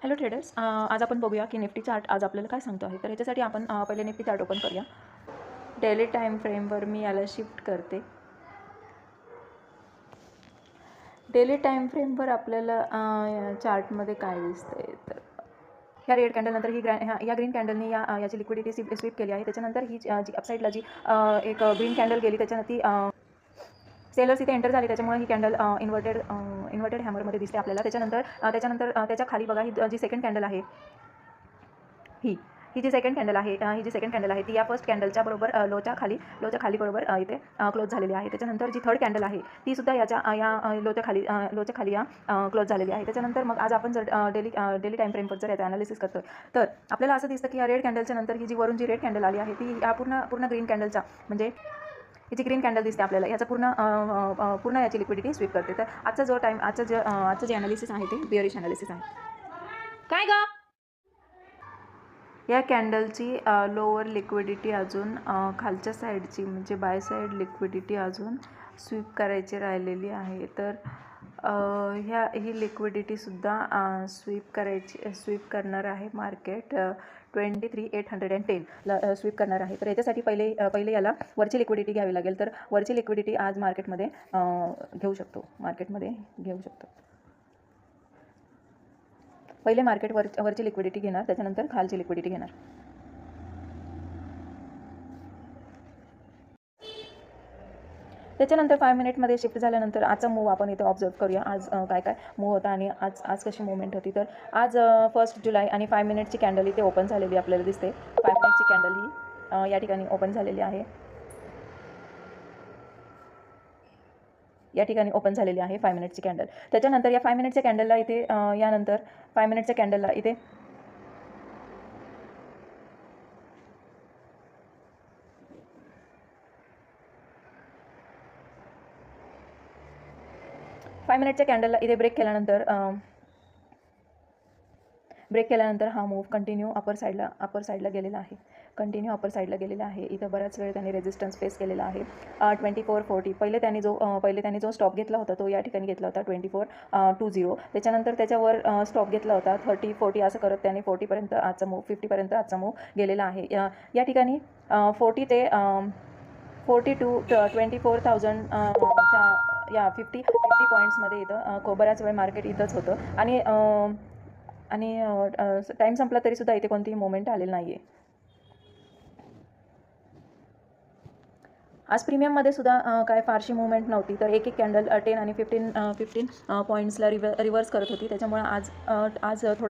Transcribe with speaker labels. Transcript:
Speaker 1: Hello traders, आज आपण बघूया की निफ्टी चार्ट आज आपल्याला काय सांगतो आहे. तर याच्यासाठी आपण पहिले निफ्टी चार्ट ओपन करूया. डेली टाईम फ्रेमवर मी याला शिफ्ट करते. डेली टाईम फ्रेमवर आपल्याला चार्टमध्ये काय दिसतंय तर ह्या रेड कॅन्डलनंतर या ग्रीन कॅन्डलनी याची लिक्विडिटी स्वीप केली आहे. त्याच्यानंतर ही जी अपसाईडला जी एक ग्रीन कॅन्डल गेली त्याच्यानंतर ती सेलर्स इथे एंटर झाले, त्याच्यामुळे ही कॅन्डल इन्व्हर्टेड हॅमरमध्ये दिसते आपल्याला. त्याच्यानंतर त्याच्या खाली बघा, ही जी सेकंड कॅन्डल आहे, ही जी सेकंड कॅन्डल आहे ती या फर्स्ट कॅन्डलच्या बरोबर लोच्या खाली बरोबर इथे क्लोज झालेली आहे. त्याच्यानंतर जी थर्ड कॅन्डल आहे ती सुद्धा या लोच्या खाली या क्लोज झालेली आहे. त्याच्यानंतर मग आज आपण जर डेली टाईम फ्रेमवर जर याचं ॲनालिसिस करतो तर आपल्याला असं दिसतं की या रेड कॅन्डलच्या नंतर ही जी वरून जी रेड कॅन्डल आली आहे ती या पूर्ण ग्रीन कॅन्डलचा, म्हणजे ही जी ग्रीन कॅन्डल दिसते आपल्याला, याचा पूर्ण याची लिक्विडिटी स्वीप करते. तर आजचं जे ॲनालिसिस आहे ते बिअरिश ॲनालिसिस आहे. काय ग या कॅन्डलची लोअर लिक्विडिटी अजून खालच्या साईडची, म्हणजे बाय साईड लिक्विडिटी अजून स्वीप करायची राहिलेली आहे. तर ही लिक्विडिटीसुद्धा स्वीप करणार आहे मार्केट 23,810 स्वीप करणार आहे. तर याच्यासाठी पहिले याला वरची लिक्विडिटी घ्यावी लागेल. तर वरची लिक्विडिटी आज मार्केटमध्ये घेऊ शकतो. पहिले मार्केट वरची लिक्विडिटी घेणार, त्याच्यानंतर खालची लिक्विडिटी घेणार. त्याच्यानंतर 5 मिनिटमध्ये शिफ्ट झाल्यानंतर आजचा मूव आपण इथे ऑब्झर्व करूया. आज काय मूव होता आणि आज कशी मुवमेंट होती. तर आज 1 जुलै आणि 5 मिनिटची कॅन्डल इथे ओपन झालेली आपल्याला दिसते. 5 मिनिटची कॅन्डल ही या ठिकाणी ओपन झालेली आहे. या ठिकाणी ओपन झालेली आहे 5 मिनिटची कॅन्डल. त्याच्यानंतर या 5 मिनिटच्या कॅन्डलला इथे यानंतर 5 मिनिटच्या कॅन्डलला इथे 5 मिनिटच्या कॅन्डलला इथे ब्रेक केल्यानंतर हा मूव्ह कंटिन्यू अपर साईडला गेलेला आहे. इथं बराच वेळ त्यांनी रेजिस्टन्स फेस केलेला आहे. 2440 पहिले त्यांनी जो स्टॉप घेतला होता तो या ठिकाणी घेतला होता 2420. त्याच्यानंतर त्याच्यावर स्टॉप घेतला होता 30-40 असं करत त्यांनी 40पर्यंत आजचा मूव्ह 50पर्यंत आजचा मूव्ह गेलेला आहे. या ठिकाणी 40 ते 40 टू 24,000 या 50 पॉईंट्समध्ये इथं बराच वेळ मार्केट इथंच होतं आणि टाईम संपला तरीसुद्धा इथे कोणतीही मुवमेंट आलेली नाही आहे. आज प्रीमियममध्ये सुद्धा काय फारशी मुवमेंट नव्हती. तर एक कॅन्डल 10 आणि 15 पॉईंट्सला रिव्हर्स करत होती. त्याच्यामुळे आज थोडं